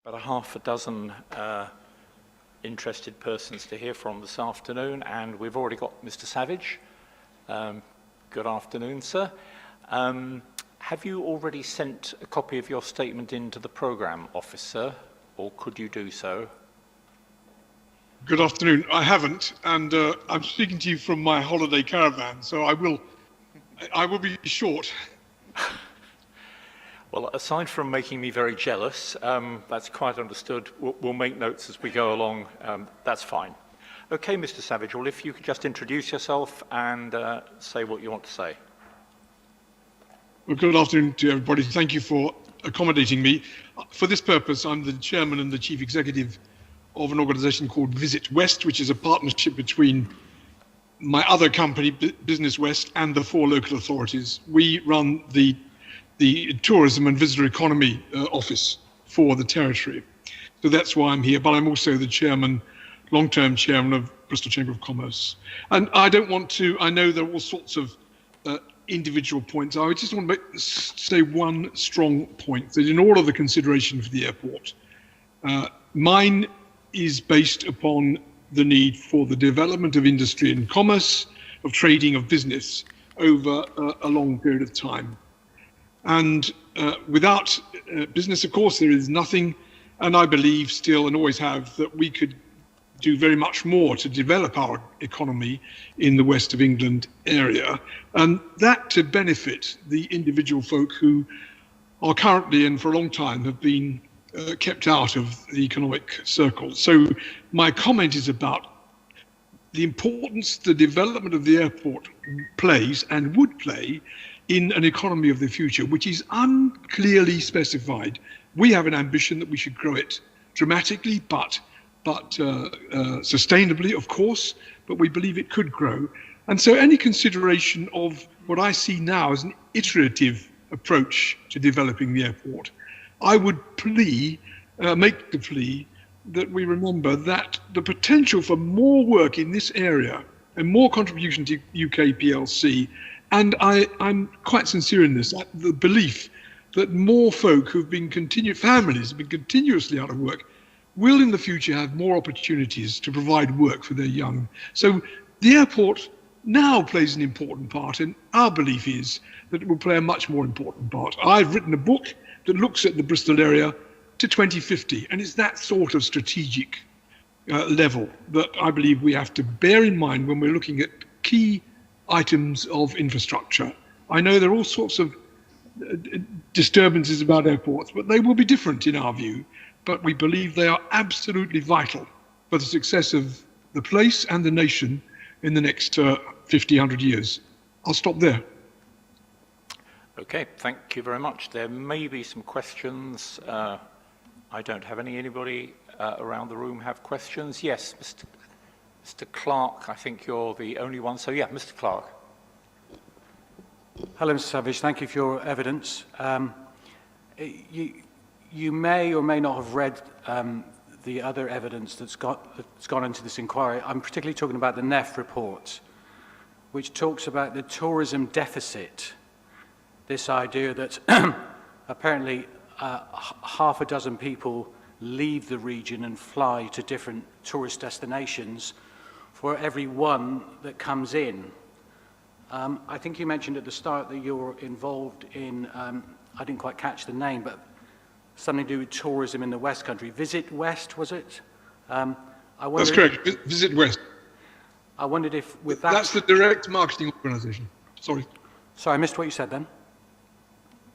About a half a dozen interested persons to hear from this afternoon, and we've already got Mr. Savage. Good afternoon, sir. Have you already sent a copy of your statement into the programme office, sir, or could you do so? Good afternoon. I haven't, and I'm speaking to you from my holiday caravan, so I will be short. Well, aside from making me very jealous, that's quite understood. We'll make notes as we go along. That's fine. Okay, Mr. Savage, well, if you could just introduce yourself and say what you want to say. Well, good afternoon to everybody. Thank you for accommodating me. For this purpose, I'm the chairman and the chief executive of an organisation called Visit West, which is a partnership between my other company, Business West, and the 4 local authorities. We run the Tourism and Visitor Economy Office for the territory. So that's why I'm here, but I'm also the chairman, long-term chairman of Bristol Chamber of Commerce. And I don't want to, I know there are all sorts of individual points. I just want to say one strong point, that in all of the consideration for the airport, mine is based upon the need for the development of industry and commerce, of trading, of business over a long period of time. And without business, of course, there is nothing. And I believe still, and always have, that we could do very much more to develop our economy in the West of England area. And that to benefit the individual folk who are currently and for a long time have been kept out of the economic circle. So my comment is about the importance the development of the airport plays and would play in an economy of the future, which is unclearly specified. We have an ambition that we should grow it dramatically, but sustainably, of course, but we believe it could grow. And so any consideration of what I see now as an iterative approach to developing the airport, I would make the plea that we remember that the potential for more work in this area and more contribution to UK PLC, and I'm quite sincere in this, the belief that more folk who've been families have been continuously out of work, will in the future have more opportunities to provide work for their young. So the airport now plays an important part, and our belief is that it will play a much more important part. I've written a book that looks at the Bristol area to 2050, and it's that sort of strategic level that I believe we have to bear in mind when we're looking at key items of infrastructure. I know there are all sorts of disturbances about airports, but they will be different in our view. But we believe they are absolutely vital for the success of the place and the nation in the next 50, 100 years. I'll stop there. Okay, thank you very much. There may be some questions. I don't have any. Anybody around the room have questions? Yes, Mr. Clark, I think you're the only one. So yeah, Mr. Clark. Hello, Mr. Savage. Thank you for your evidence. You may or may not have read the other evidence that's gone into this inquiry. I'm particularly talking about the NEF report, which talks about the tourism deficit. This idea that apparently half a dozen people leave the region and fly to different tourist destinations for every one that comes in. I think you mentioned at the start that you're involved in, I didn't quite catch the name, but something to do with tourism in the West Country. Visit West, was it? That's correct, Visit West. I wondered if with that... That's the direct marketing organisation. Sorry, I missed what you said then.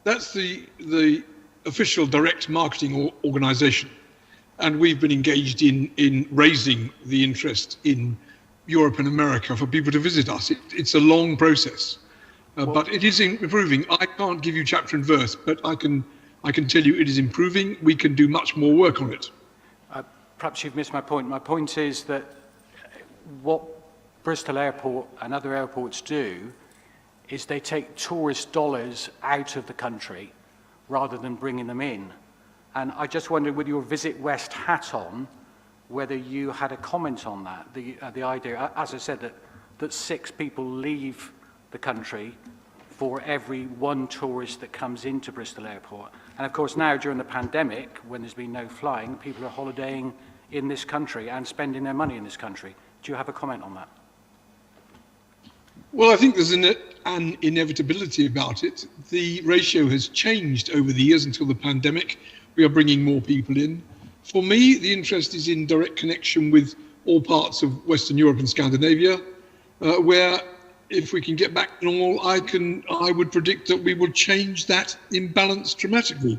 That's the official direct marketing organisation. And we've been engaged in raising the interest in Europe and America for people to visit us. It's a long process, but it is improving. I can't give you chapter and verse, but I can tell you it is improving. We can do much more work on it. Perhaps you've missed my point. My point is that what Bristol Airport and other airports do is they take tourist dollars out of the country rather than bringing them in. And I just wondered, with your Visit West hat on, whether you had a comment on that, the idea, as I said, that 6 people leave the country for every one tourist that comes into Bristol Airport. And of course now during the pandemic, when there's been no flying, people are holidaying in this country and spending their money in this country. Do you have a comment on that? Well, I think there's an inevitability about it. The ratio has changed over the years until the pandemic. We are bringing more people in. For me, the interest is in direct connection with all parts of Western Europe and Scandinavia, where if we can get back to normal, I would predict that we will change that imbalance dramatically,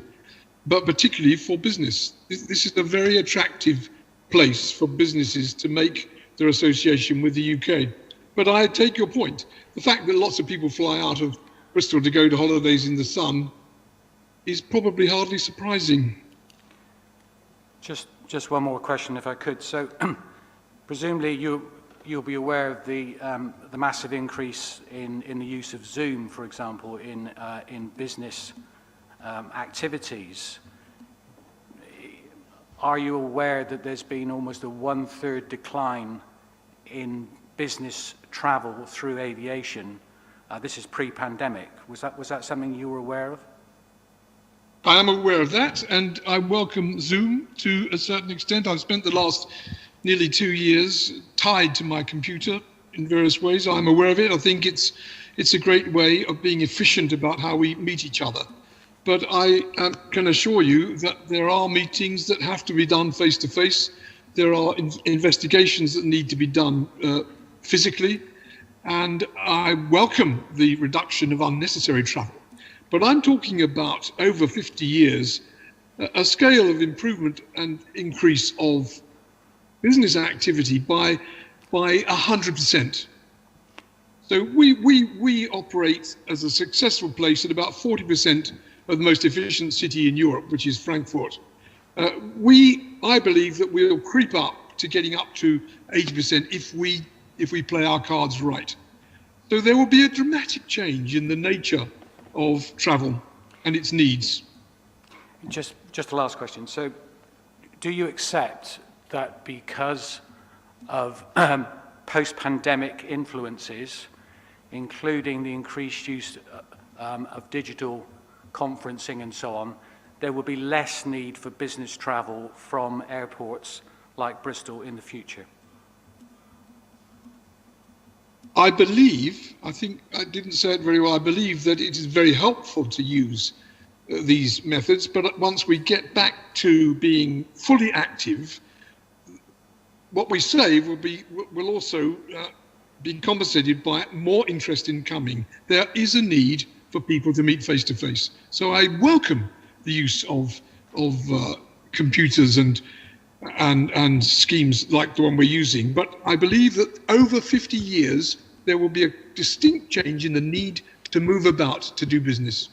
but particularly for business. This is a very attractive place for businesses to make their association with the UK. But I take your point. The fact that lots of people fly out of Bristol to go to holidays in the sun is probably hardly surprising. Just one more question, if I could. So, presumably you'll be aware of the massive increase in the use of Zoom, for example, in business activities. Are you aware that there's been almost a 1/3 decline in business travel through aviation? This is pre-pandemic. Was that something you were aware of? I am aware of that, and I welcome Zoom to a certain extent. I've spent the last nearly 2 years tied to my computer in various ways. I'm aware of it. I think it's a great way of being efficient about how we meet each other. But I can assure you that there are meetings that have to be done face-to-face. There are investigations that need to be done physically, and I welcome the reduction of unnecessary travel. But I'm talking about over 50 years, a scale of improvement and increase of business activity by 100%. So we operate as a successful place at about 40% of the most efficient city in Europe, which is Frankfurt. I believe that we'll creep up to getting up to 80% if we play our cards right. So there will be a dramatic change in the nature of travel and its needs. Just a last question. So, do you accept that because of post-pandemic influences, including the increased use of digital conferencing and so on, there will be less need for business travel from airports like Bristol in the future? I think I didn't say it very well, I believe that it is very helpful to use these methods, but once we get back to being fully active, what we say will also be compensated by more interest in coming. There is a need for people to meet face to face. So I welcome the use of computers and schemes like the one we're using, but I believe that over 50 years there will be a distinct change in the need to move about to do business.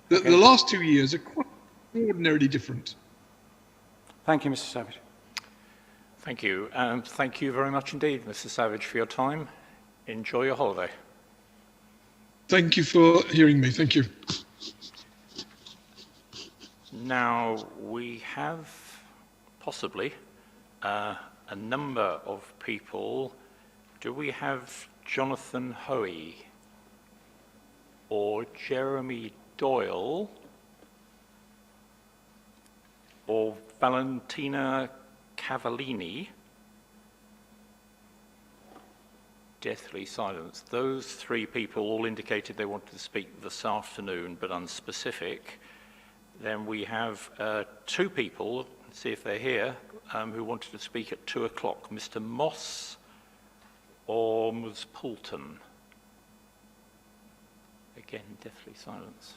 The last 2 years are quite extraordinarily different. Thank you, Mr. Savage. Thank you. Thank you very much indeed, Mr. Savage, for your time. Enjoy your holiday. Thank you for hearing me. Thank you. Now, we have possibly a number of people. Do we have Jonathan Hoey or Jeremy Doyle or Valentina Cavallini? Deathly silence. Those three people all indicated they wanted to speak this afternoon, but unspecific. Then we have two people, let's see if they're here, who wanted to speak at 2 o'clock, Mr. Moss or Ms. Poulton. Again, deathly silence.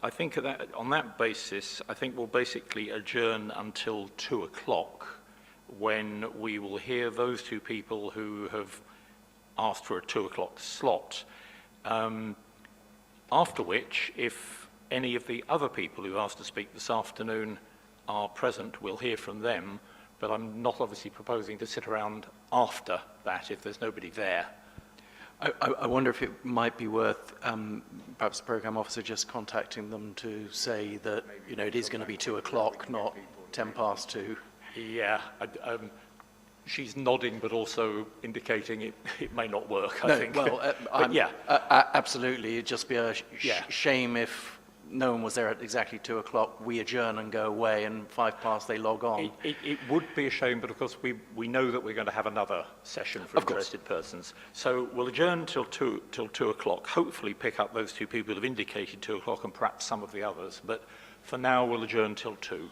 I think on that basis, I think we'll basically adjourn until 2 o'clock, when we will hear those two people who have asked for a 2 o'clock slot. After which, if any of the other people who asked to speak this afternoon are present, we'll hear from them, but I'm not obviously proposing to sit around after that if there's nobody there. I wonder if it might be worth perhaps the programme officer just contacting them to say that, you know, it is going to be 2 o'clock, not 10 past 2. Yeah, she's nodding, but also indicating it may not work, I No, think. well, But yeah, absolutely. It'd just be a Yeah. shame if no one was there at exactly 2 o'clock, we adjourn and go away, and 5 past they log on. it would be a shame, but of course we know that we're going to have another session for Of course. interested persons. So we'll adjourn till 2 o'clock, hopefully pick up those two people who have indicated 2 o'clock and perhaps some of the others. But for now, we'll adjourn till 2.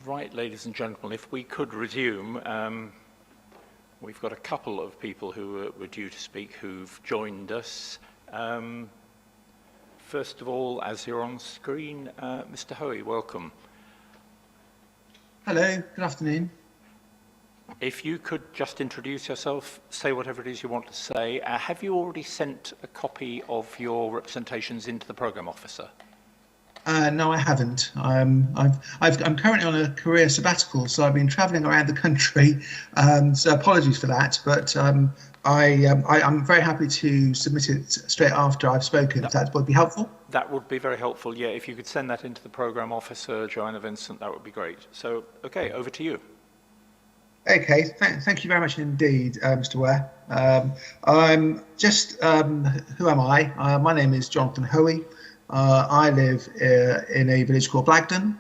Right, ladies and gentlemen, if we could resume, we've got a couple of people who were due to speak who've joined us. First of all, as you're on screen, Mr. Hoey, welcome. Hello, good afternoon. If you could just introduce yourself, say whatever it is you want to say. Have you already sent a copy of your representations into the programme officer? No, I haven't. I'm currently on a career sabbatical, so I've been travelling around the country. So apologies for that, but I'm very happy to submit it straight after I've spoken. If that would be helpful. That would be very helpful. Yeah, if you could send that into the programme officer, Joanna Vincent, that would be great. So, okay, over to you. Okay, thank you very much indeed, Mr. Ware. I'm just, who am I? My name is Jonathan Hoey. I live in a village called Blagdon,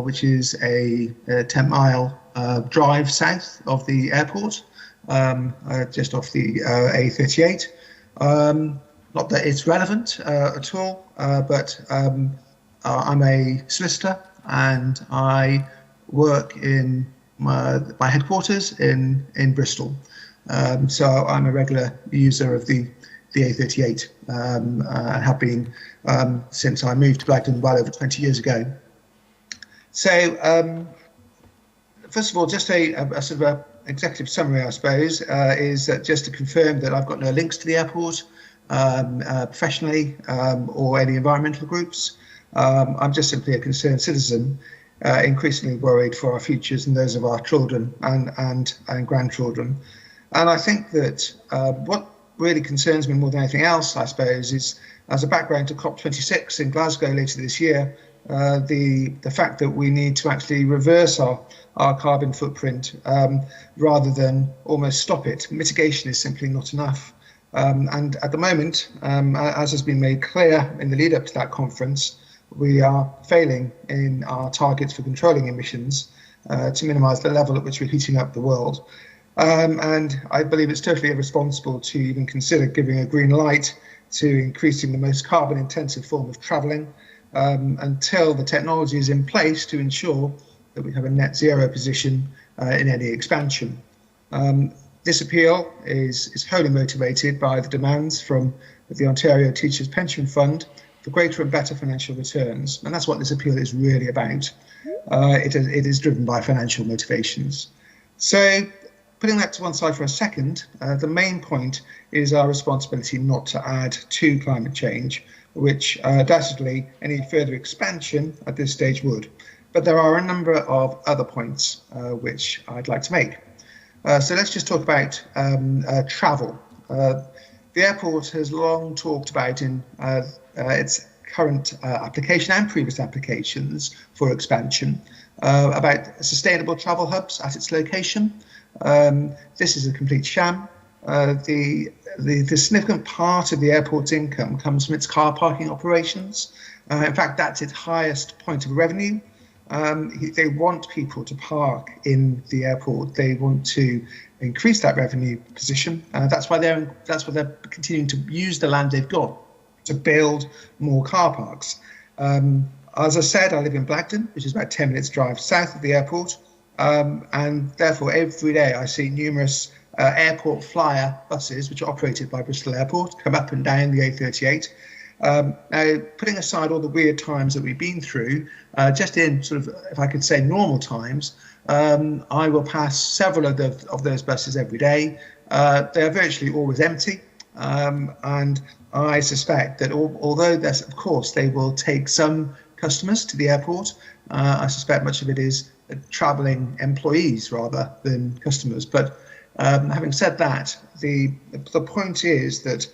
which is a 10-mile drive south of the airport, just off the A38. Not that it's relevant at all, but I'm a solicitor and I work in my headquarters in Bristol. So I'm a regular user of the A38 and have been since I moved to Blagdon well over 20 years ago. So first of all, just a sort of a executive summary, I suppose, is that just to confirm that I've got no links to the airport professionally or any environmental groups. I'm just simply a concerned citizen, increasingly worried for our futures and those of our children and grandchildren. And I think that what really concerns me more than anything else, I suppose, is as a background to COP26 in Glasgow later this year, the fact that we need to actually reverse our carbon footprint rather than almost stop it. Mitigation is simply not enough. And at the moment, as has been made clear in the lead up to that conference, we are failing in our targets for controlling emissions to minimise the level at which we're heating up the world. And I believe it's totally irresponsible to even consider giving a green light to increasing the most carbon intensive form of travelling until the technology is in place to ensure that we have a net zero position in any expansion. This appeal is wholly motivated by the demands from the Ontario Teachers Pension Fund for greater and better financial returns. And that's what this appeal is really about. It is driven by financial motivations. So putting that to one side for a second, the main point is our responsibility not to add to climate change, which undoubtedly any further expansion at this stage would. But there are a number of other points which I'd like to make. So let's just talk about travel. The airport has long talked about in its current application and previous applications for expansion about sustainable travel hubs at its location. This is a complete sham. The significant part of the airport's income comes from its car parking operations. In fact, that's its highest point of revenue. They want people to park in the airport. They want to increase that revenue position. That's why they're continuing to use the land they've got to build more car parks. As I said, I live in Blagdon, which is about 10 minutes drive south of the airport. And therefore, every day I see numerous airport flyer buses, which are operated by Bristol Airport, come up and down the A38. Now, putting aside all the weird times that we've been through, just in sort of, if I could say, normal times, I will pass several of those buses every day. They are virtually always empty. And I suspect that although, of course, they will take some customers to the airport, I suspect much of it is travelling employees rather than customers. But having said that, the point is that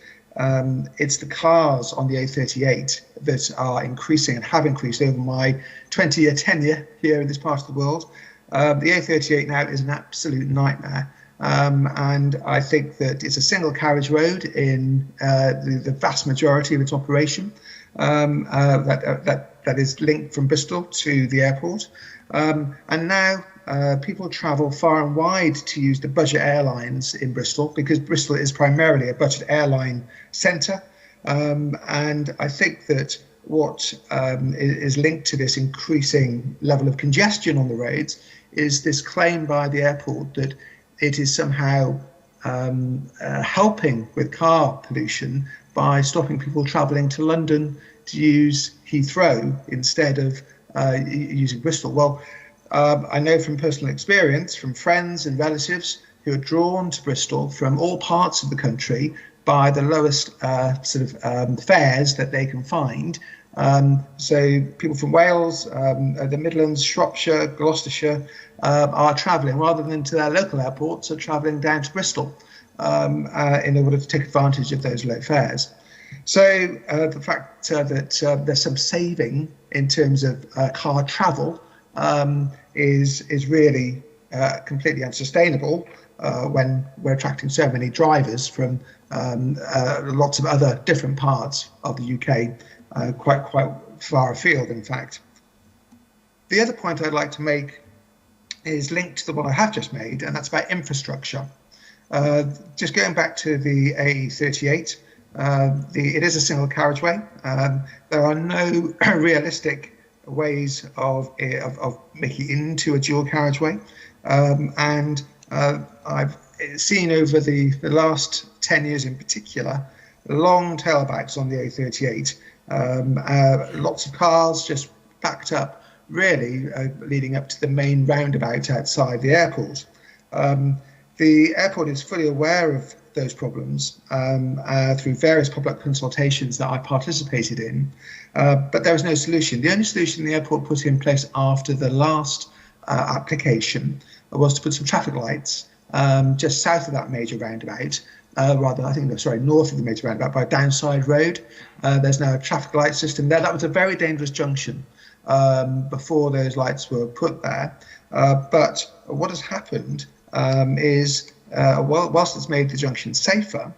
it's the cars on the A38 that are increasing and have increased over my 20-year tenure here in this part of the world. The A38 now is an absolute nightmare. And I think that it's a single carriage road in the vast majority of its operation that is linked from Bristol to the airport. And now people travel far and wide to use the budget airlines in Bristol, because Bristol is primarily a budget airline centre. And I think that what is linked to this increasing level of congestion on the roads is this claim by the airport that it is somehow helping with car pollution by stopping people travelling to London to use Heathrow instead of using Bristol. Well, I know from personal experience, from friends and relatives who are drawn to Bristol from all parts of the country by the lowest fares that they can find. So people from Wales, the Midlands, Shropshire, Gloucestershire are travelling rather than to their local airports, are travelling down to Bristol in order to take advantage of those low fares. So the fact that there's some saving in terms of car travel is really completely unsustainable when we're attracting so many drivers from lots of other different parts of the UK, quite far afield, in fact. The other point I'd like to make is linked to the one I have just made, and that's about infrastructure. Just going back to the A38, it is a single carriageway. There are no realistic ways of making it into a dual carriageway, and I've seen over the last 10 years in particular long tailbacks on the A38, lots of cars just backed up, really leading up to the main roundabout outside the airport. The airport is fully aware of those problems through various public consultations that I participated in, but there was no solution. The only solution the airport put in place after the last application was to put some traffic lights just south of that major roundabout, north of the major roundabout by Downside Road. There's now a traffic light system there. That was a very dangerous junction before those lights were put there. But what has happened is, whilst it's made the junction safer,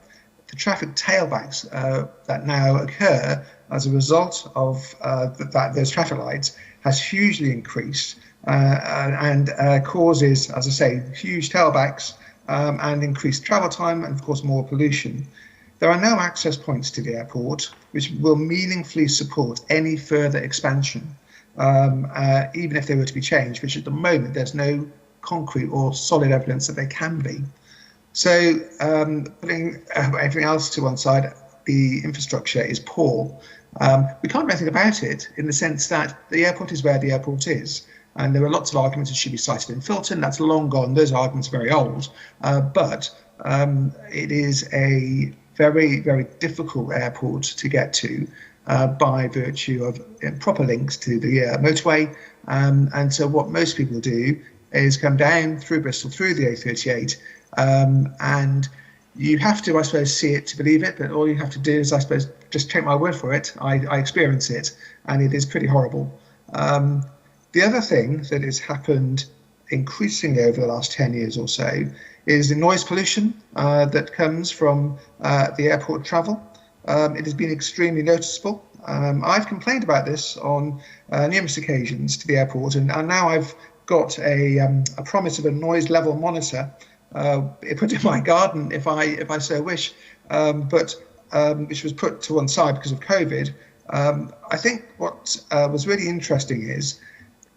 the traffic tailbacks that now occur as a result of those traffic lights has hugely increased and causes, as I say, huge tailbacks and increased travel time and, of course, more pollution. There are now access points to the airport which will meaningfully support any further expansion, even if they were to be changed, which at the moment there's no concrete or solid evidence that they can be. So putting everything else to one side, the infrastructure is poor. We can't do anything about it in the sense that the airport is where the airport is. And there are lots of arguments that should be cited in Filton. That's long gone. Those arguments are very old. But it is a very, very difficult airport to get to by virtue of proper links to the motorway. And so what most people do is come down through Bristol, through the A38, and you have to, I suppose, see it to believe it, but all you have to do is, I suppose, just take my word for it. I experience it, and it is pretty horrible. The other thing that has happened increasingly over the last 10 years or so is the noise pollution that comes from the airport travel. It has been extremely noticeable. I've complained about this on numerous occasions to the airport, and now I've got a promise of a noise level monitor put in my garden if I so wish, but which was put to one side because of COVID. I think what was really interesting is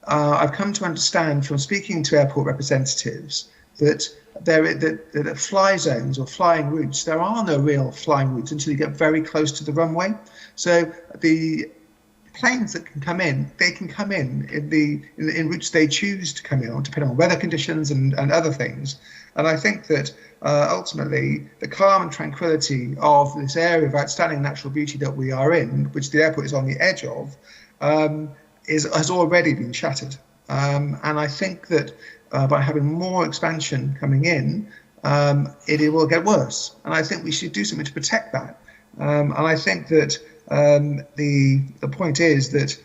I've come to understand from speaking to airport representatives that that fly zones or flying routes, there are no real flying routes until you get very close to the runway. So the planes that can come in, they can come in routes they choose to come in on, depending on weather conditions and other things. And I think that ultimately the calm and tranquility of this area of outstanding natural beauty that we are in, which the airport is on the edge of, has already been shattered. And I think that by having more expansion coming in, it will get worse. And I think we should do something to protect that. And I think that the point is that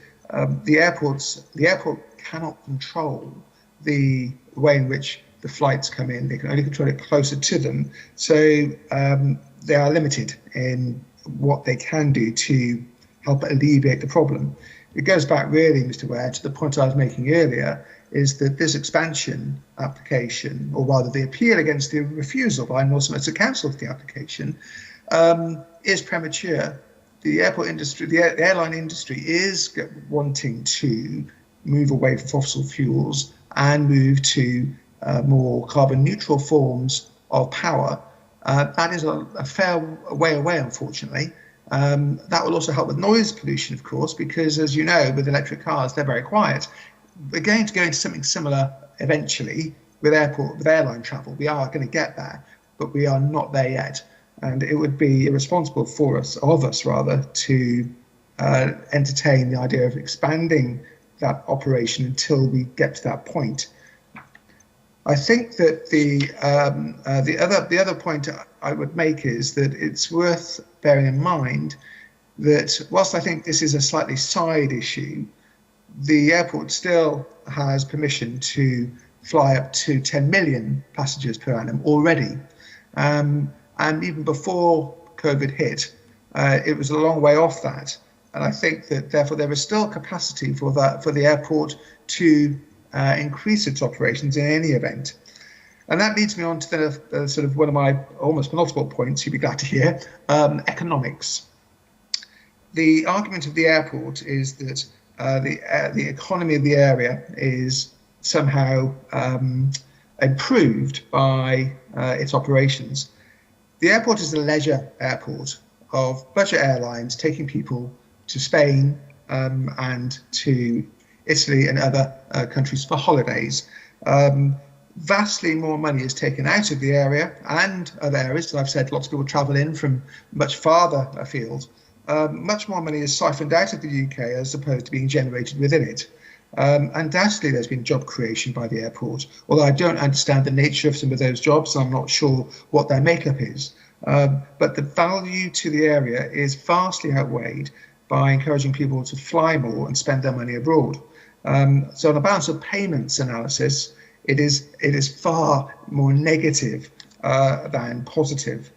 the airport cannot control the way in which the flights come in. They can only control it closer to them. So they are limited in what they can do to help alleviate the problem. It goes back really, Mr. Ware, to the point I was making earlier, is that this expansion application, or rather the appeal against the refusal by North Somerset Council of the application, is premature. the airport industry, the airline industry is wanting to move away from fossil fuels and move to more carbon neutral forms of power. That is a fair way away, unfortunately. That will also help with noise pollution, of course, because as you know, with electric cars, they're very quiet. We're going to go into something similar eventually with airline travel. We are going to get there, but we are not there yet. And it would be irresponsible of us, to entertain the idea of expanding that operation until we get to that point. I think that the other point I would make is that it's worth bearing in mind that whilst I think this is a slightly side issue, the airport still has permission to fly up to 10 million passengers per annum already. And even before COVID hit, it was a long way off that. And I think that therefore there is still capacity for the airport to increase its operations in any event. And that leads me on to the sort of one of my almost penultimate points, you'd be glad to hear, economics. The argument of the airport is that the economy of the area is somehow improved by its operations. The airport is a leisure airport of budget airlines taking people to Spain and to Italy and other countries for holidays. Vastly more money is taken out of the area and other areas. As I've said, lots of people travel in from much farther afield. Much more money is siphoned out of the UK as opposed to being generated within it. Undoubtedly, there's been job creation by the airport, although I don't understand the nature of some of those jobs. I'm not sure what their makeup is. But the value to the area is vastly outweighed by encouraging people to fly more and spend their money abroad. So on a balance of payments analysis, it is far more negative than positive.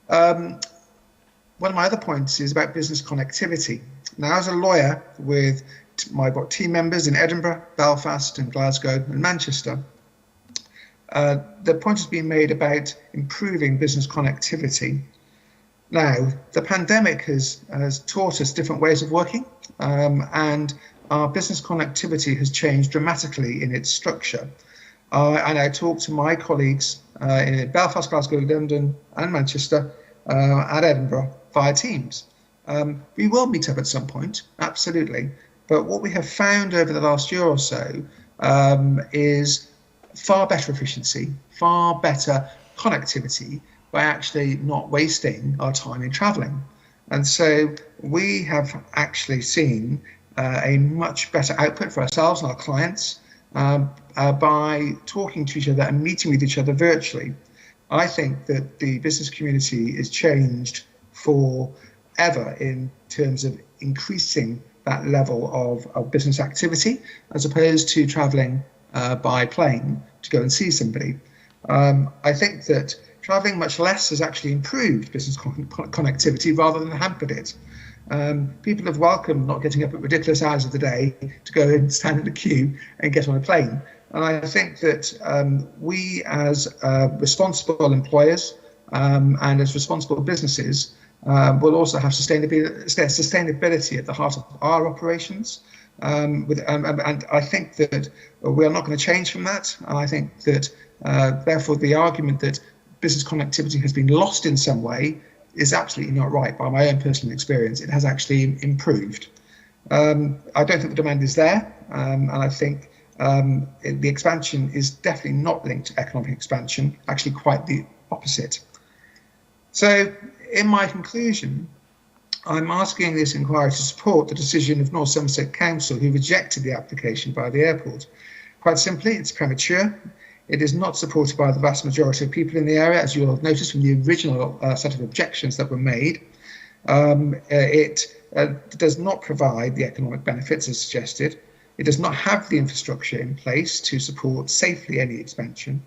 One of my other points is about business connectivity. Now, as a lawyer with my team members in Edinburgh, Belfast and Glasgow and Manchester, the point has been made about improving business connectivity. Now, the pandemic has taught us different ways of working, and our business connectivity has changed dramatically in its structure. And I talked to my colleagues in Belfast, Glasgow, London and Manchester and Edinburgh via Teams. We will meet up at some point, absolutely. But what we have found over the last year or so is far better efficiency, far better connectivity by actually not wasting our time in traveling. And so we have actually seen a much better output for ourselves and our clients by talking to each other and meeting with each other virtually. I think that the business community is changed forever in terms of increasing that level of business activity as opposed to traveling by plane to go and see somebody. I think that traveling much less has actually improved business connectivity rather than hampered it. People have welcomed not getting up at ridiculous hours of the day to go and stand in a queue and get on a plane. And I think that we as responsible employers and as responsible businesses will also have sustainability at the heart of our operations. And I think that we are not going to change from that. And I think that therefore the argument that business connectivity has been lost in some way is absolutely not right. By my own personal experience, it has actually improved. I don't think the demand is there, and I think the expansion is definitely not linked to economic expansion, actually quite the opposite. So in my conclusion, I'm asking this inquiry to support the decision of North Somerset Council, who rejected the application by the airport. Quite simply, it's premature. It is not supported by the vast majority of people in the area, as you'll have noticed from the original set of objections that were made. It does not provide the economic benefits as suggested. It does not have the infrastructure in place to support safely any expansion,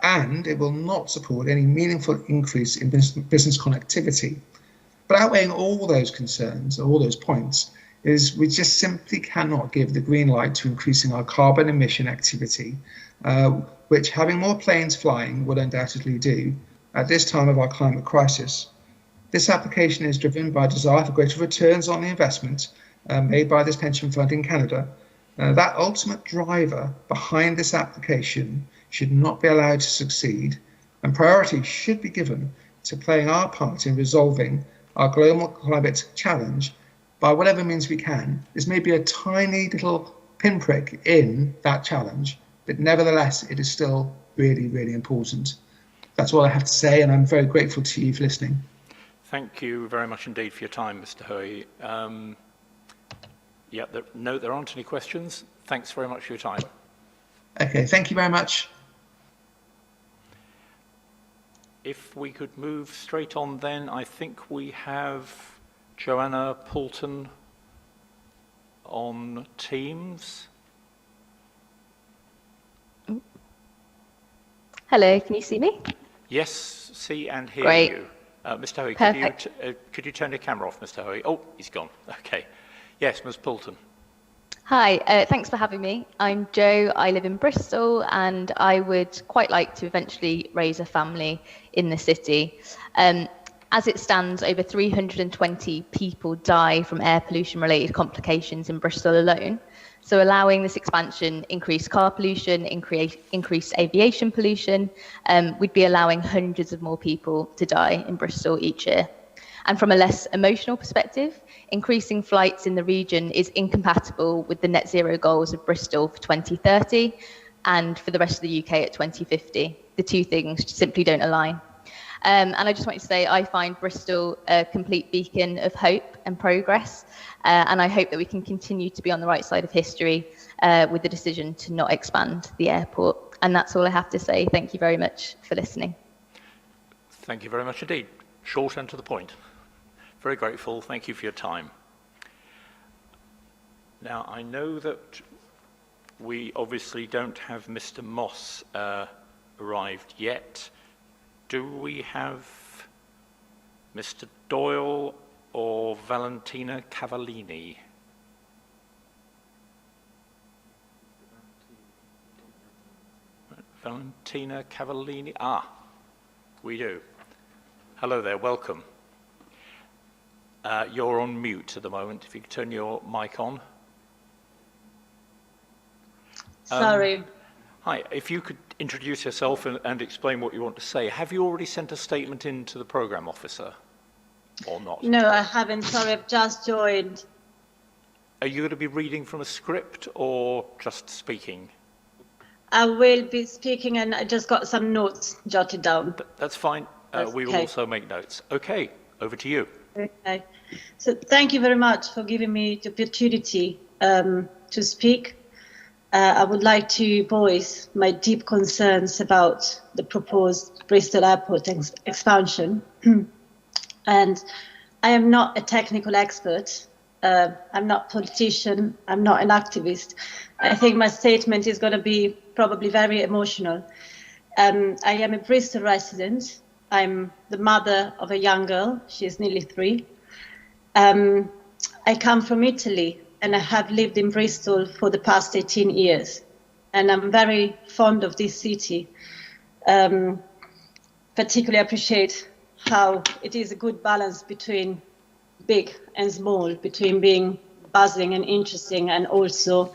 and it will not support any meaningful increase in business connectivity. But outweighing all those concerns, all those points, is we just simply cannot give the green light to increasing our carbon emission activity, which having more planes flying will undoubtedly do at this time of our climate crisis. This application is driven by a desire for greater returns on the investment made by this pension fund in Canada. That ultimate driver behind this application should not be allowed to succeed, and priority should be given to playing our part in resolving our global climate challenge by whatever means we can. This may be a tiny little pinprick in that challenge, but nevertheless, it is still really, really important. That's all I have to say, and I'm very grateful to you for listening. Thank you very much indeed for your time, Mr. Hoey. There aren't any questions. Thanks very much for your time. Okay, thank you very much. If we could move straight on then, I think we have Joanna Poulton on Teams. Hello, can you see me? Yes, see and hear Great. you. Mr. Hoey, Perfect. could you turn your camera off, Mr. Hoey? Oh, he's gone. Okay. Yes, Ms. Poulton. Hi, thanks for having me. I'm Jo, I live in Bristol, and I would quite like to eventually raise a family in the city. As it stands, over 320 people die from air pollution related complications in Bristol alone. So allowing this expansion, increased car pollution, increased aviation pollution, we'd be allowing hundreds of more people to die in Bristol each year. And from a less emotional perspective, increasing flights in the region is incompatible with the net zero goals of Bristol for 2030 and for the rest of the UK at 2050. The two things simply don't align. And I just wanted to say I find Bristol a complete beacon of hope and progress. And I hope that we can continue to be on the right side of history with the decision to not expand the airport. And that's all I have to say. Thank you very much for listening. Thank you very much indeed. Short and to the point. Very grateful. Thank you for your time. Now, I know that we obviously don't have Mr. Moss arrived yet. Do we have Mr. Doyle or Valentina Cavallini? Valentina Cavallini? Ah, we do. Hello there, welcome. You're on mute at the moment. If you could turn your mic on. Sorry. Hi, if you could introduce yourself and explain what you want to say. Have you already sent a statement in to the programme officer or not? No, I haven't. Sorry, I've just joined. Are you going to be reading from a script or just speaking? I will be speaking and I just got some notes jotted down. That's fine. We will also make notes. Okay, over to you. Okay. So thank you very much for giving me the opportunity to speak. I would like to voice my deep concerns about the proposed Bristol Airport expansion. And I am not a technical expert. I'm not a politician. I'm not an activist. I think my statement is going to be probably very emotional. I am a Bristol resident. I'm the mother of a young girl. She's nearly 3. I come from Italy and I have lived in Bristol for the past 18 years. And I'm very fond of this city. Particularly appreciate how it is a good balance between big and small, between being buzzing and interesting and also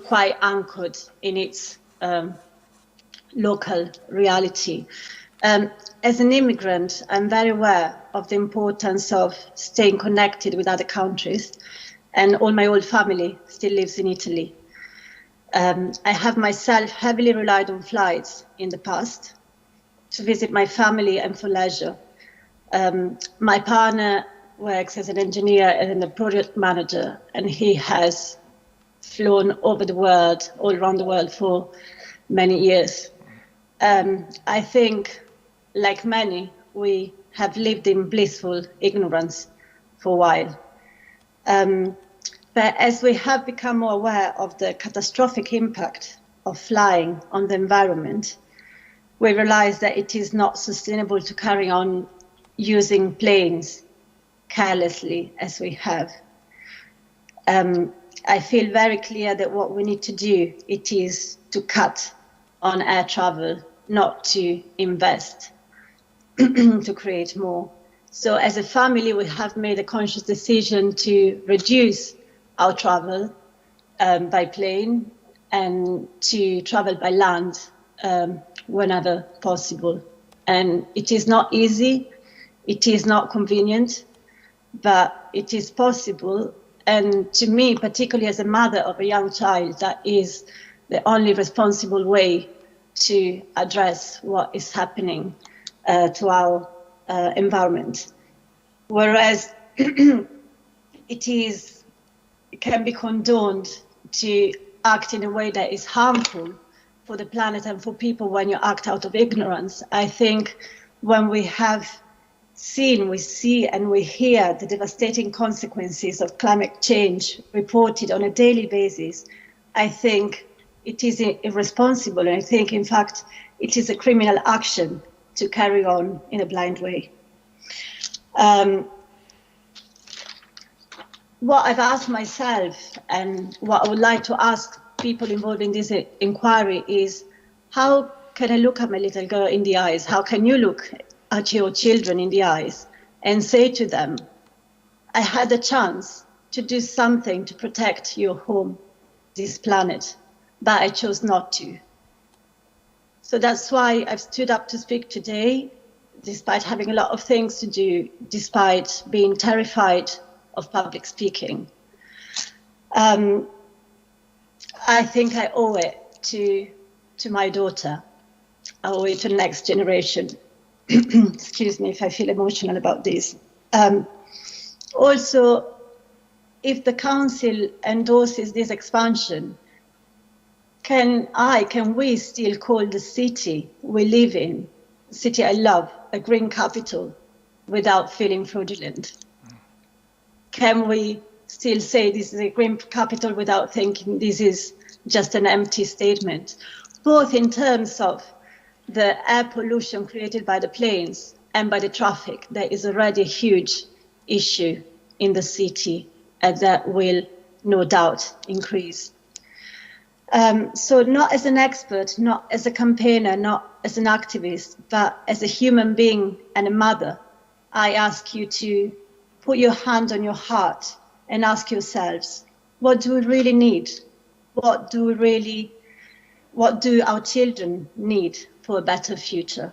quite anchored in its local reality. As an immigrant, I'm very aware of the importance of staying connected with other countries, and all my old family still lives in Italy. I have myself heavily relied on flights in the past to visit my family and for leisure. My partner works as an engineer and a project manager, and he has flown over the world, all around the world for many years. I think, like many, we have lived in blissful ignorance for a while. But as we have become more aware of the catastrophic impact of flying on the environment, we realize that it is not sustainable to carry on using planes carelessly as we have. I feel very clear that what we need to do, it is to cut on air travel, not to invest to create more. So as a family, we have made a conscious decision to reduce our travel by plane and to travel by land whenever possible. And it is not easy, it is not convenient, but it is possible. And to me, particularly as a mother of a young child, that is the only responsible way to address what is happening to our environment. Whereas it can be condoned to act in a way that is harmful for the planet and for people when you act out of ignorance. I think when we see and we hear the devastating consequences of climate change reported on a daily basis, I think it is irresponsible. And I think, in fact, it is a criminal action to carry on in a blind way. What I've asked myself and what I would like to ask people involved in this inquiry is, how can I look at my little girl in the eyes? How can you look at your children in the eyes and say to them, I had a chance to do something to protect your home, this planet, but I chose not to. So that's why I've stood up to speak today, despite having a lot of things to do, despite being terrified of public speaking. I think I owe it to my daughter. I owe it to the next generation. Excuse me if I feel emotional about this. Also, if the council endorses this expansion, can we still call the city we live in, the city I love, a green capital without feeling fraudulent? Can we still say this is a green capital without thinking this is just an empty statement? Both in terms of the air pollution created by the planes and by the traffic, there is already a huge issue in the city, and that will no doubt increase. So not as an expert, not as a campaigner, not as an activist, but as a human being and a mother, I ask you to put your hand on your heart and ask yourselves, what do we really need? What do our children need for a better future?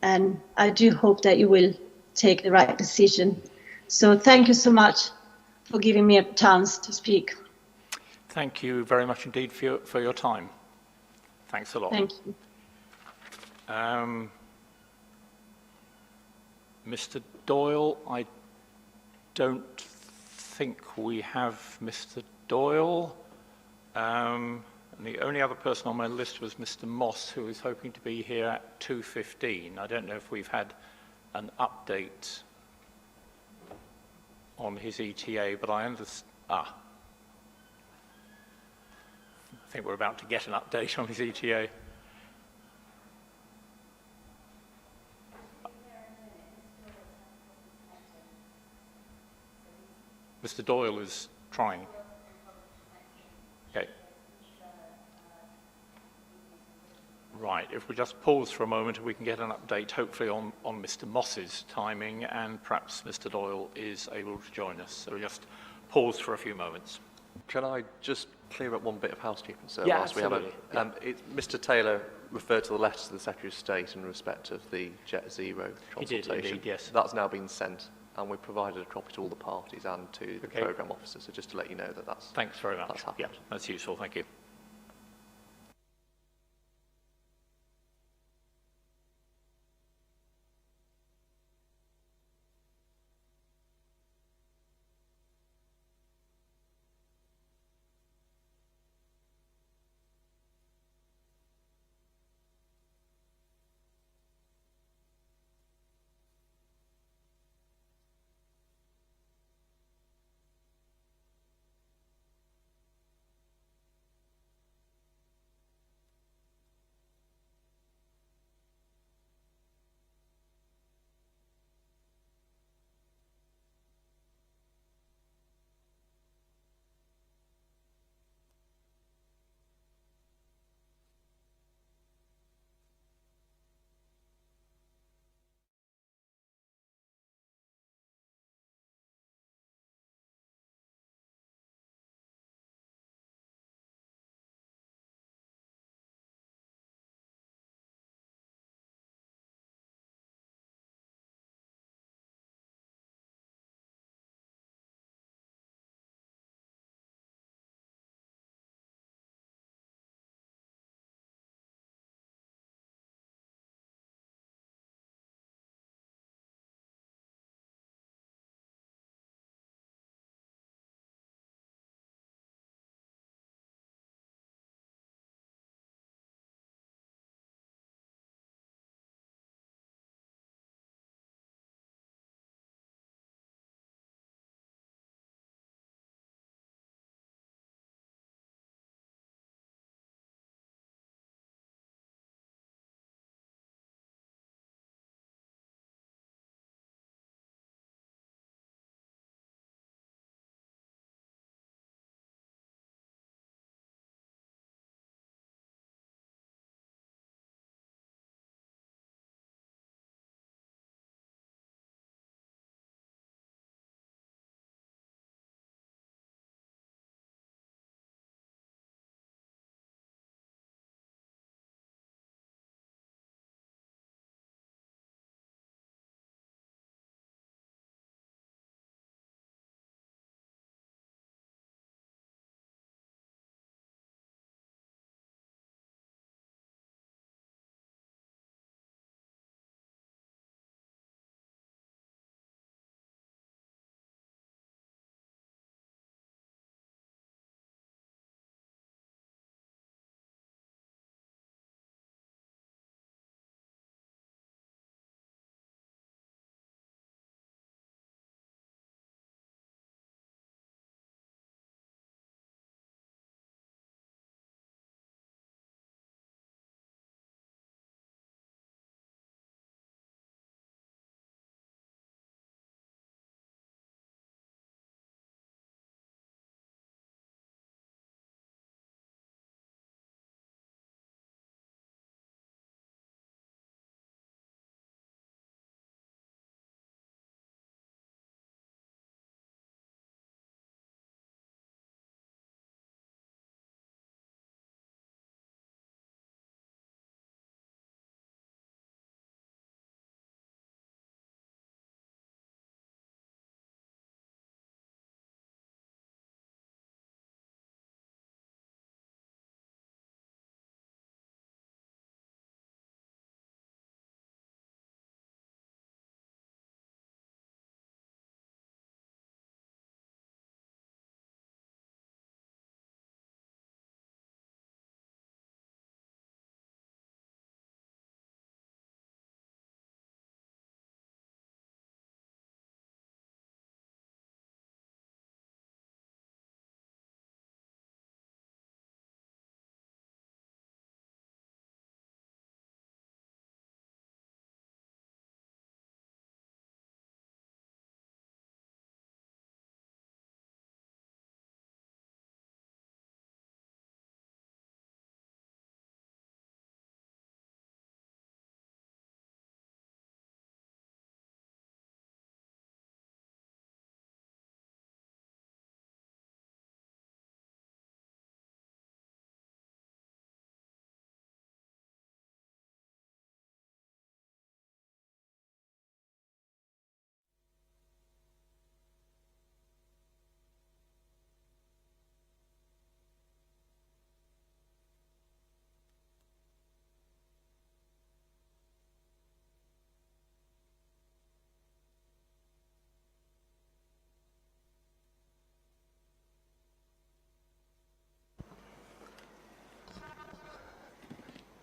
And I do hope that you will take the right decision. So thank you so much for giving me a chance to speak. Thank you very much indeed for your time. Thanks a lot. Thank you. Mr. Doyle, I don't think we have Mr. Doyle. And the only other person on my list was Mr. Moss, who was hoping to be here at 2:15. I don't know if we've had an update on his ETA, but I understand. I think we're about to get an update on his ETA. Mr. Doyle is trying. Okay. Right, if we just pause for a moment, we can get an update hopefully on Mr. Moss's timing, and perhaps Mr. Doyle is able to join us. So we'll just pause for a few moments. Can I just clear up one bit of housekeeping, sir? Yeah, whilst we have absolutely. Mr. Taylor referred to the letter to the Secretary of State in respect of the Jet Zero consultation. He did indeed, yes. That's now been sent, and we've provided a copy to all the parties and to the Okay. programme officer. So just to let you know that that's Thanks very much. That's happened. Yeah, that's useful. Thank you.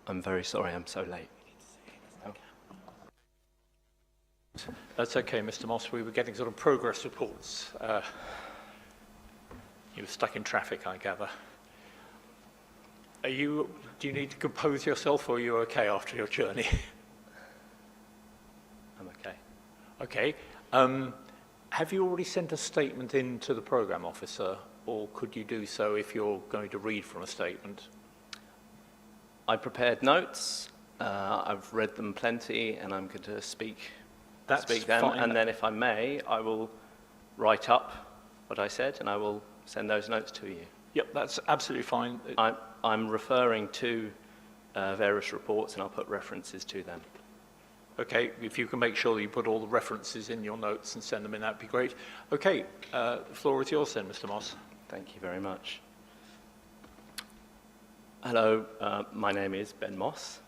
I'm very sorry I'm so late. That's okay, Mr. Moss. We were getting sort of progress reports. You were stuck in traffic, I gather. Do you need to compose yourself, or are you okay after your journey? I'm okay. Okay. Have you already sent a statement in to the programme officer, or could you do so if you're going to read from a statement? I prepared notes. I've read them plenty, and I'm going to speak them. Fine. And then, if I may, I will write up what I said, and I will send those notes to you. Yep, that's absolutely fine. I'm referring to various reports, and I'll put references to them. Okay, if you can make sure that you put all the references in your notes and send them in, that'd be great. Okay, the floor is yours then, Mr. Moss. Thank you very much. Hello, my name is Ben Moss.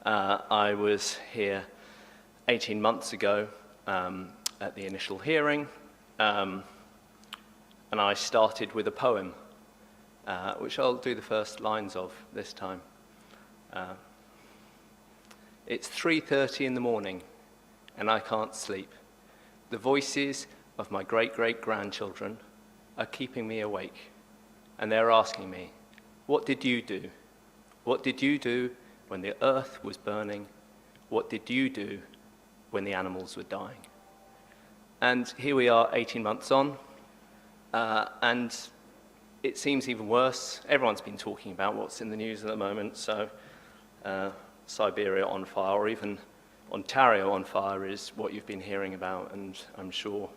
I was here 18 months ago at the initial hearing, and I started with a poem, which I'll do the first lines of this time. It's 3:30 in the morning, and I can't sleep. The voices of my great-great-grandchildren are keeping me awake, and they're asking me, what did you do? What did you do when the earth was burning? What did you do when the animals were dying? And here we are 18 months on, and it seems even worse. Everyone's been talking about what's in the news at the moment, so Siberia on fire, or even Ontario on fire is what you've been hearing about, and I'm sure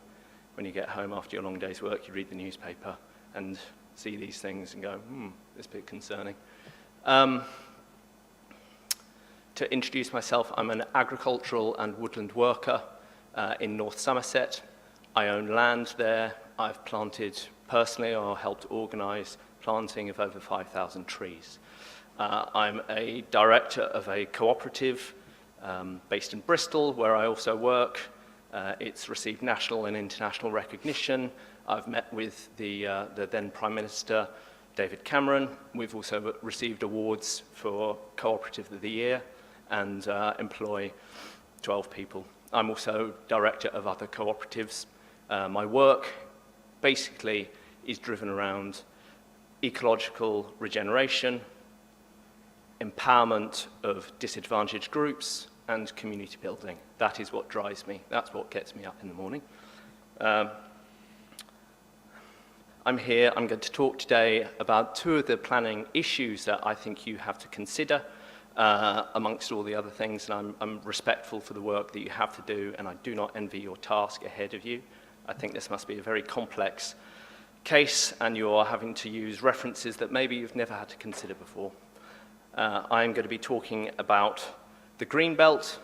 when you get home after your long day's work, you read the newspaper and see these things and go, it's a bit concerning. To introduce myself, I'm an agricultural and woodland worker in North Somerset. I own land there. I've planted personally, or helped organise planting of over 5,000 trees. I'm a director of a cooperative based in Bristol, where I also work. It's received national and international recognition. I've met with the then Prime Minister, David Cameron. We've also received awards for Cooperative of the Year and employ 12 people. I'm also director of other cooperatives. My work basically is driven around ecological regeneration, empowerment of disadvantaged groups, and community building. That is what drives me. That's what gets me up in the morning. I'm here, I'm going to talk today about two of the planning issues that I think you have to consider amongst all the other things, and I'm respectful for the work that you have to do, and I do not envy your task ahead of you. I think this must be a very complex case, and you are having to use references that maybe you've never had to consider before. I'm going to be talking about the Green Belt,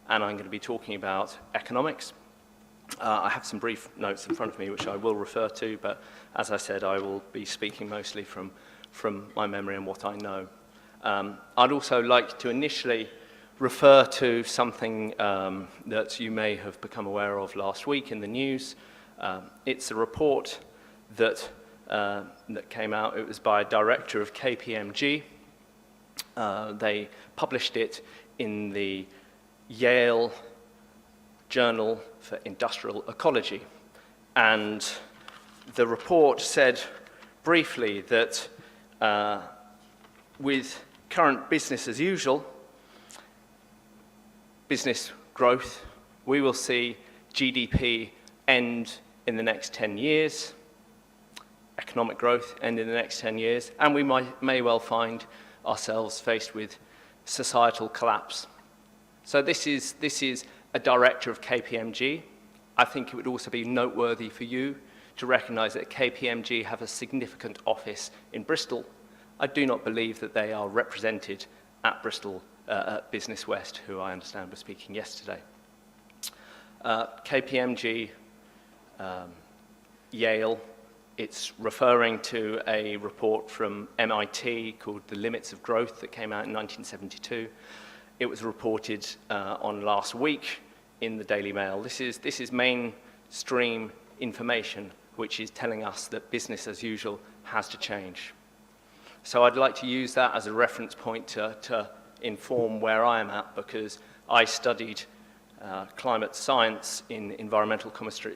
and I'm going to be talking about economics. I have some brief notes in front of me which I will refer to, but as I said, I will be speaking mostly from my memory and what I know. I'd also like to initially refer to something that you may have become aware of last week in the news. It's a report that came out. It was by a director of KPMG. They published it in the Yale Journal for Industrial Ecology. And the report said briefly that with current business as usual, business growth, we will see GDP end in the next 10 years, economic growth end in the next 10 years, and we may well find ourselves faced with societal collapse. So this is a director of KPMG. I think it would also be noteworthy for you to recognise that KPMG have a significant office in Bristol. I do not believe that they are represented at Bristol at Business West, who I understand was speaking yesterday. KPMG, Yale, it's referring to a report from MIT called The Limits of Growth that came out in 1972. It was reported on last week in the Daily Mail. This is mainstream information which is telling us that business as usual has to change. So I'd like to use that as a reference point to inform where I am at, because I studied climate science in environmental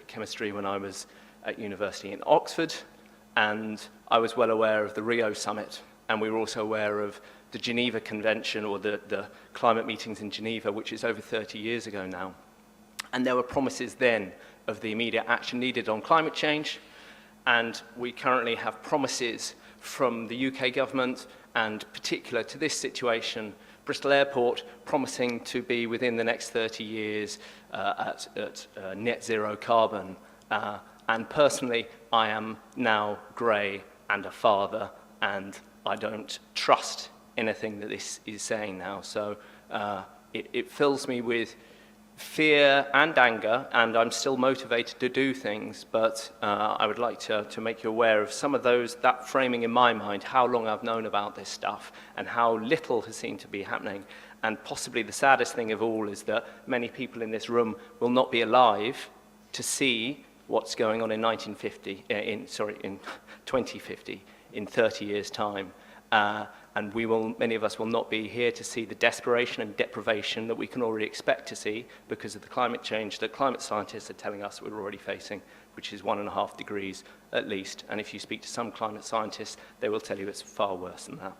chemistry when I was at university in Oxford, and I was well aware of the Rio summit, and we were also aware of the Geneva Convention, or the climate meetings in Geneva, which is over 30 years ago now. And there were promises then of the immediate action needed on climate change, and we currently have promises from the UK government, and particular to this situation, Bristol Airport promising to be within the next 30 years at net zero carbon. And personally, I am now grey and a father, and I don't trust anything that this is saying now. So it fills me with fear and anger, and I'm still motivated to do things, but I would like to make you aware of some of that framing in my mind, how long I've known about this stuff and how little has seemed to be happening. And possibly the saddest thing of all is that many people in this room will not be alive to see what's going on in 2050, in 30 years' time. And many of us will not be here to see the desperation and deprivation that we can already expect to see because of the climate change that climate scientists are telling us we're already facing, which is 1.5 degrees at least. And if you speak to some climate scientists, they will tell you it's far worse than that.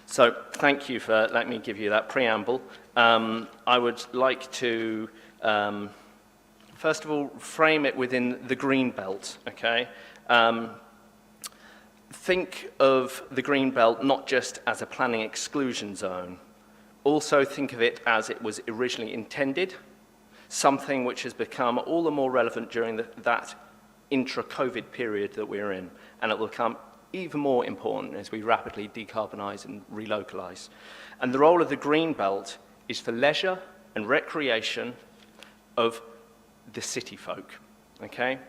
So thank you for letting me give you that preamble. I would like to, first of all, frame it within the green belt, okay? Think of the green belt not just as a planning exclusion zone. Also think of it as it was originally intended, something which has become all the more relevant during that intra-COVID period that we're in, and it will become even more important as we rapidly decarbonise and relocalise. And the role of the green belt is for leisure and recreation of the city folk, okay?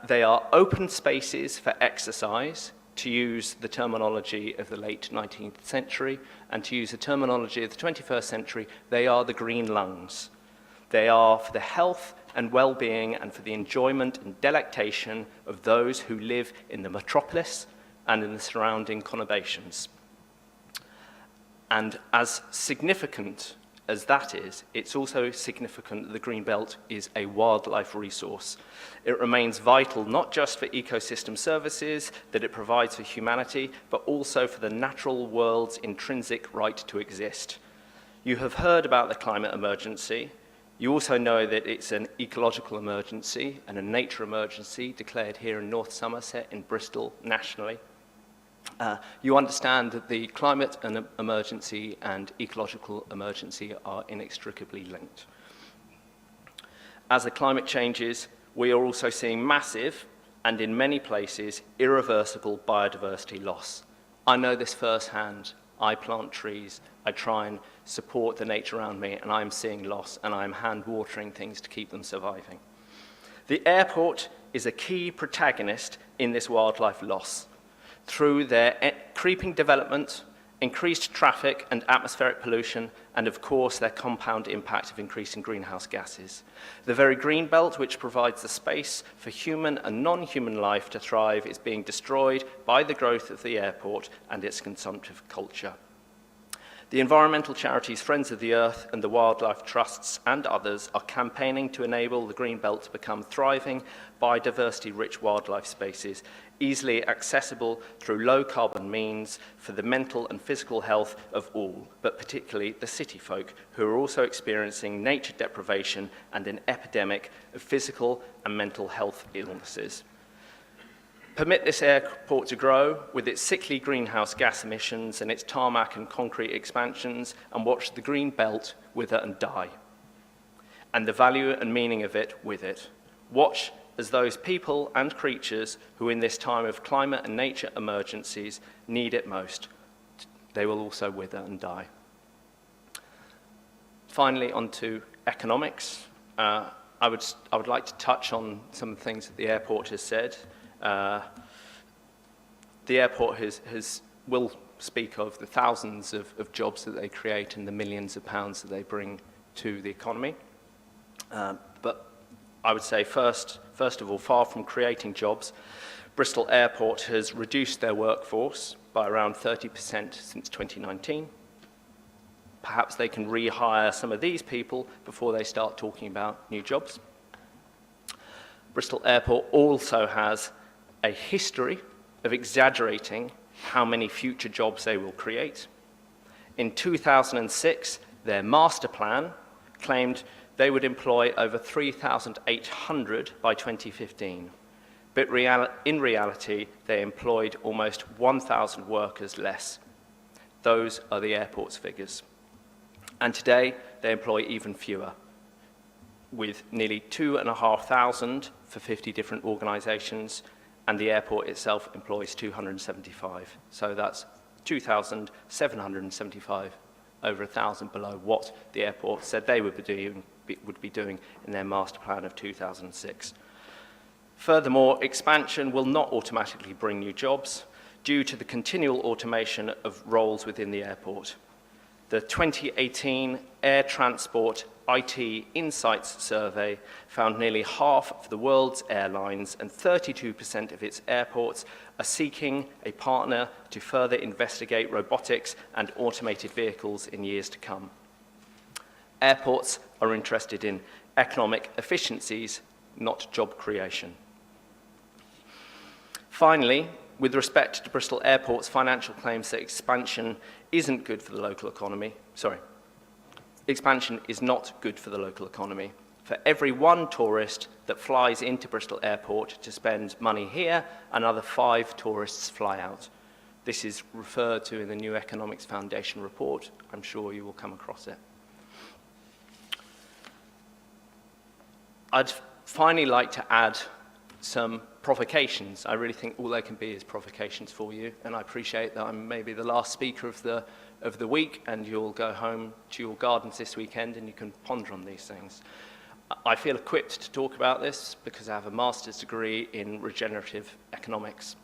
They are open spaces for exercise, to use the terminology of the late 19th century, and to use the terminology of the 21st century, they are the green lungs. They are for the health and well-being and for the enjoyment and delectation of those who live in the metropolis and in the surrounding conurbations. And as significant as that is, it's also significant that the green belt is a wildlife resource. It remains vital not just for ecosystem services that it provides for humanity, but also for the natural world's intrinsic right to exist. You have heard about the climate emergency. You also know that it's an ecological emergency and a nature emergency declared here in North Somerset, in Bristol, nationally. You understand that the climate emergency and ecological emergency are inextricably linked. As the climate changes, we are also seeing massive, and in many places, irreversible biodiversity loss. I know this firsthand. I plant trees, I try and support the nature around me, and I'm seeing loss, and I'm hand-watering things to keep them surviving. The airport is a key protagonist in this wildlife loss. Through their creeping development, increased traffic and atmospheric pollution, and of course their compound impact of increasing greenhouse gases. The very green belt, which provides the space for human and non-human life to thrive, is being destroyed by the growth of the airport and its consumptive culture. The environmental charities Friends of the Earth and the wildlife trusts and others are campaigning to enable the green belt to become thriving, biodiversity-rich wildlife spaces, easily accessible through low-carbon means for the mental and physical health of all, but particularly the city folk, who are also experiencing nature deprivation and an epidemic of physical and mental health illnesses. Permit this airport to grow with its sickly greenhouse gas emissions and its tarmac and concrete expansions, and watch the green belt wither and die, and the value and meaning of it with it. Watch as those people and creatures who in this time of climate and nature emergencies need it most, they will also wither and die. Finally, on to economics. I would like to touch on some of the things that the airport has said. The airport will speak of the thousands of jobs that they create and the millions of pounds that they bring to the economy. But I would say first of all, far from creating jobs, Bristol Airport has reduced their workforce by around 30% since 2019. perhaps they can rehire some of these people before they start talking about new jobs. Bristol Airport also has a history of exaggerating how many future jobs they will create. In 2006, their master plan claimed they would employ over 3,800 by 2015. But in reality, they employed almost 1,000 workers less. Those are the airport's figures. And today, they employ even fewer, with nearly 2,500 for 50 different organisations, and the airport itself employs 275. So that's 2,775, over 1,000 below what the airport said they would be doing in their master plan of 2006. Furthermore, expansion will not automatically bring new jobs due to the continual automation of roles within the airport. The 2018 Air Transport IT Insights survey found nearly half of the world's airlines and 32% of its airports are seeking a partner to further investigate robotics and automated vehicles in years to come. Airports are interested in economic efficiencies, not job creation. Finally, with respect to Bristol Airport's financial claims that expansion isn't good for the local economy, expansion is not good for the local economy. For every one tourist that flies into Bristol Airport to spend money here, another 5 tourists fly out. This is referred to in the New Economics Foundation report. I'm sure you will come across it. I'd finally like to add some provocations. I really think all they can be is provocations for you, and I appreciate that I'm maybe the last speaker of the week, and you'll go home to your gardens this weekend and you can ponder on these things. I feel equipped to talk about this because I have a master's degree in regenerative economics.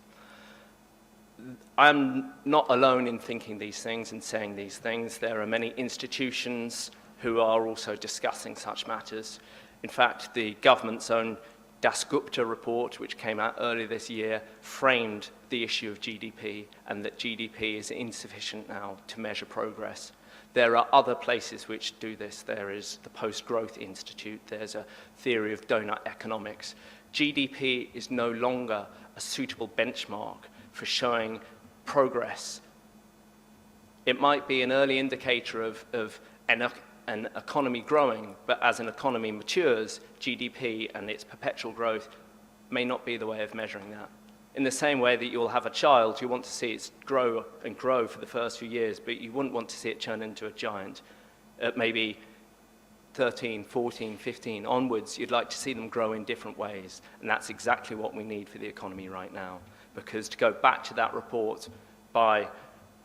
I'm not alone in thinking these things and saying these things. There are many institutions who are also discussing such matters. In fact, the government's own Dasgupta report, which came out earlier this year, framed the issue of GDP and that GDP is insufficient now to measure progress. There are other places which do this. There is the Post-Growth Institute. There's a theory of donut economics. GDP is no longer a suitable benchmark for showing progress. It might be an early indicator of an economy growing, but as an economy matures, GDP and its perpetual growth may not be the way of measuring that. In the same way that you'll have a child, you want to see it grow and grow for the first few years, but you wouldn't want to see it turn into a giant. At maybe 13, 14, 15 onwards, you'd like to see them grow in different ways, and that's exactly what we need for the economy right now. Because to go back to that report by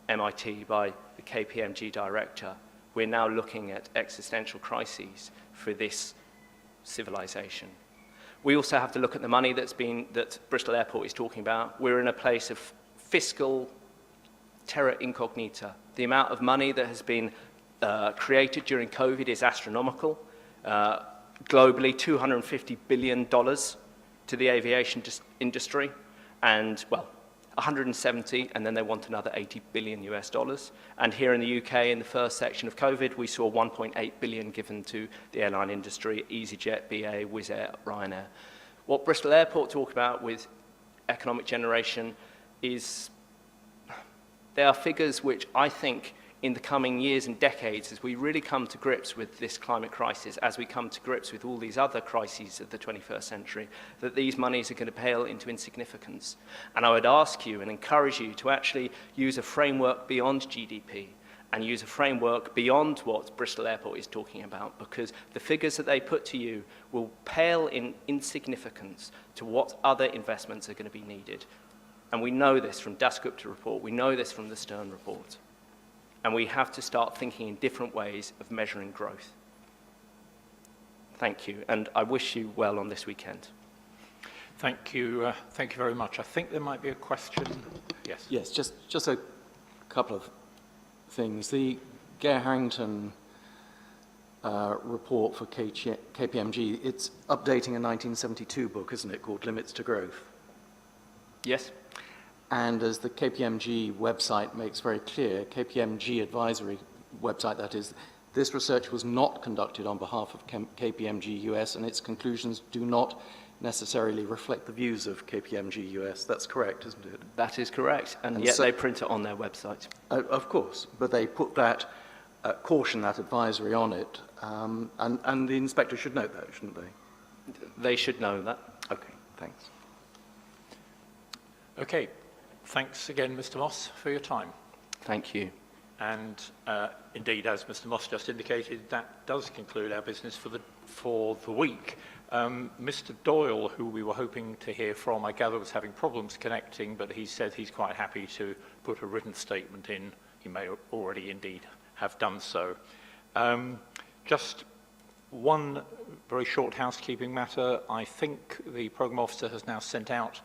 MIT, by the KPMG director, we're now looking at existential crises for this civilization. We also have to look at the money that Bristol Airport is talking about. We're in a place of fiscal terra incognita. The amount of money that has been created during COVID is astronomical. Globally, $250 billion to the aviation industry, and, well, 170, and then they want another 80 billion US dollars. And here in the UK, in the first section of COVID, we saw 1.8 billion given to the airline industry, EasyJet, BA, Wizz Air, Ryanair. What Bristol Airport talk about with economic generation is, there are figures which I think in the coming years and decades, as we really come to grips with this climate crisis, as we come to grips with all these other crises of the 21st century, that these monies are going to pale into insignificance. And I would ask you and encourage you to actually use a framework beyond GDP and use a framework beyond what Bristol Airport is talking about, because the figures that they put to you will pale in insignificance to what other investments are going to be needed. And we know this from Dasgupta report, we know this from the Stern report. And we have to start thinking in different ways of measuring growth. Thank you, and I wish you well on this weekend. Thank you very much. I think there might be a question. Yes. Yes, just a couple of things. The Gare Harrington report for KPMG, it's updating a 1972 book, isn't it, called Limits to Growth? Yes. And as the KPMG website makes very clear, KPMG advisory website that is, this research was not conducted on behalf of KPMG US, and its conclusions do not necessarily reflect the views of KPMG US. That's correct, isn't it? That is correct, and yet they print it on their website. Of course, but they put that caution, that advisory on it, and the inspector should note that, shouldn't they? They should know that. Okay, thanks. Okay, thanks again, Mr. Moss, for your time. Thank you. And indeed, as Mr. Moss just indicated, that does conclude our business for the week. Mr. Doyle, who we were hoping to hear from, I gather was having problems connecting, but he said he's quite happy to put a written statement in. He may already indeed have done so. Just one very short housekeeping matter. I think the programme officer has now sent out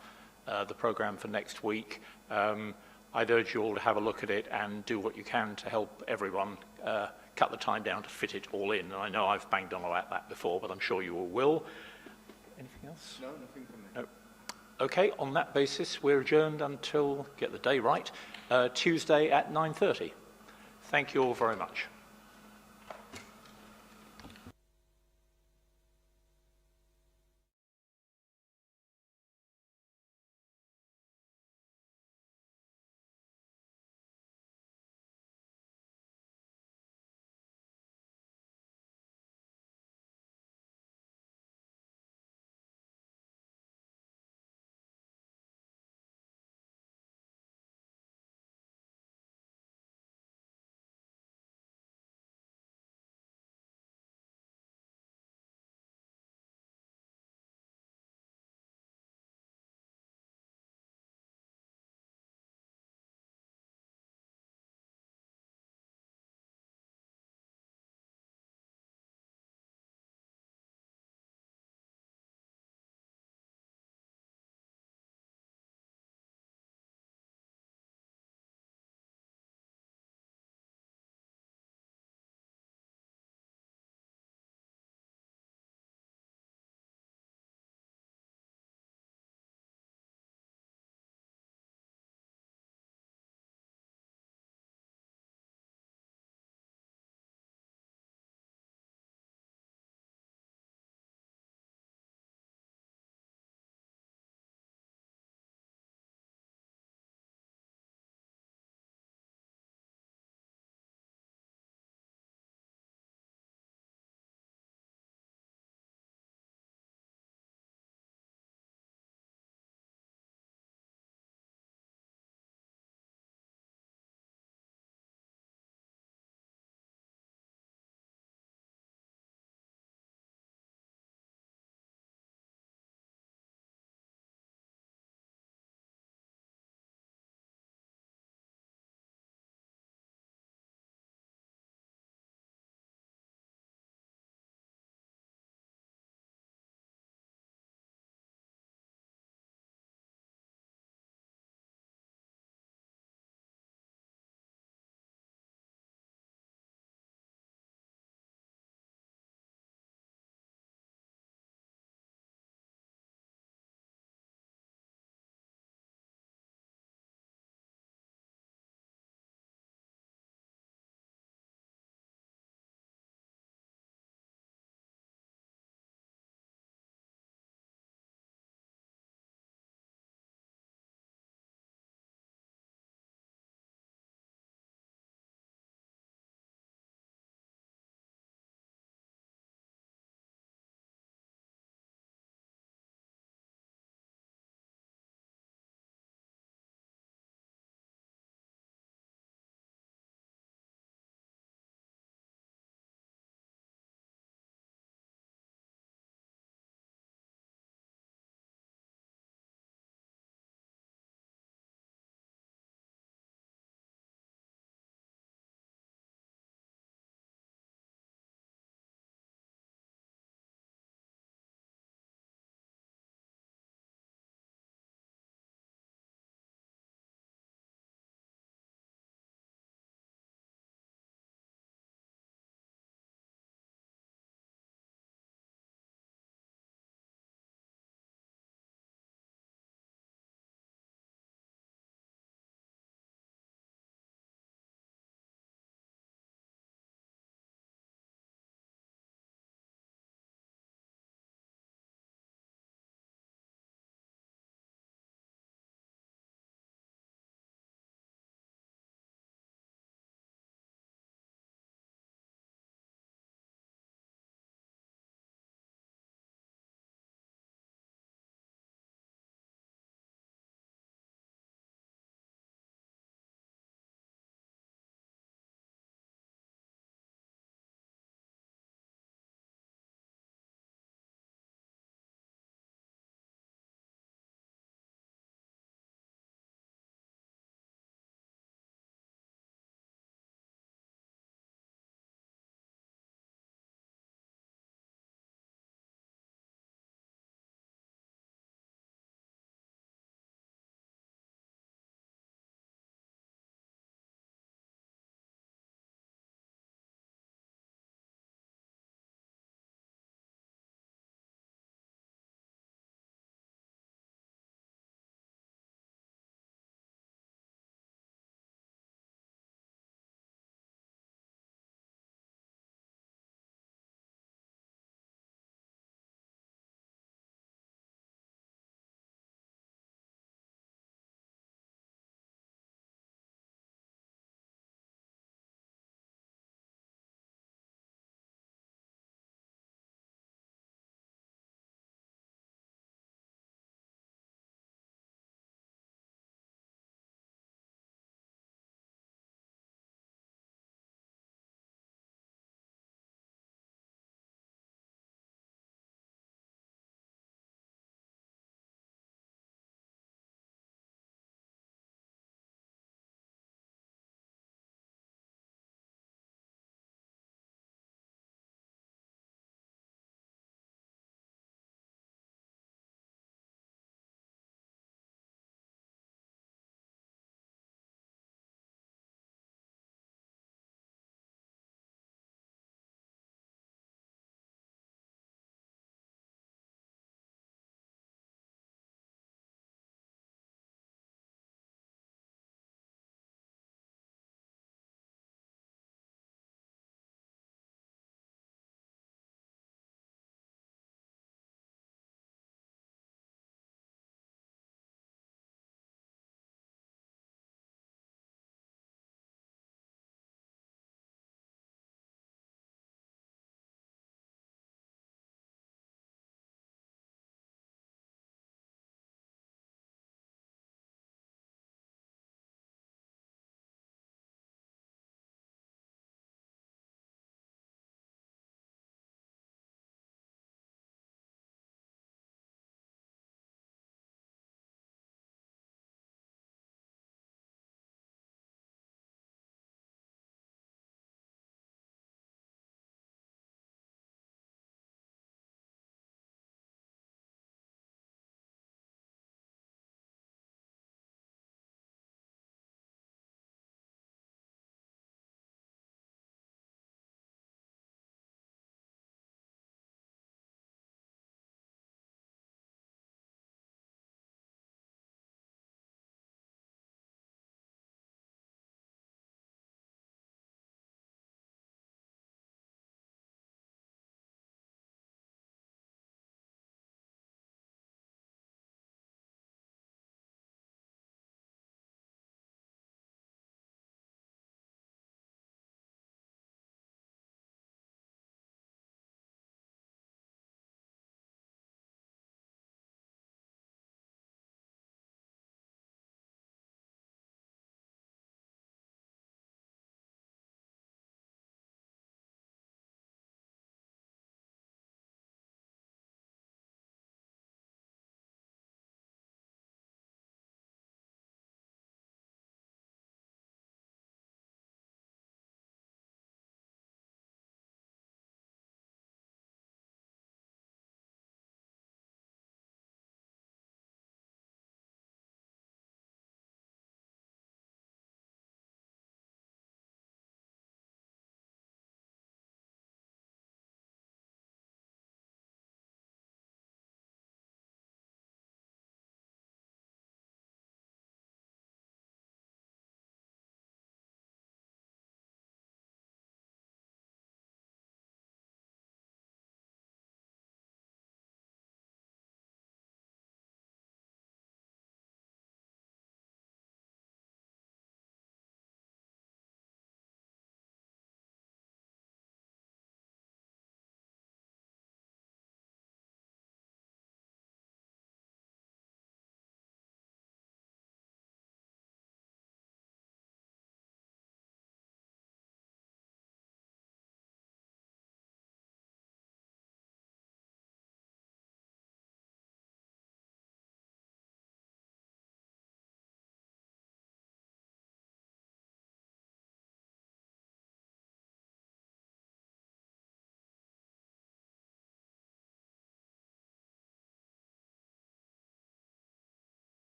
the programme for next week. I'd urge you all to have a look at it and do what you can to help everyone cut the time down to fit it all in. And I know I've banged on about that before, but I'm sure you all will. Anything else? No, nothing from me. No. Okay, on that basis, we're adjourned until, get the day right, Tuesday at 9:30. Thank you all very much.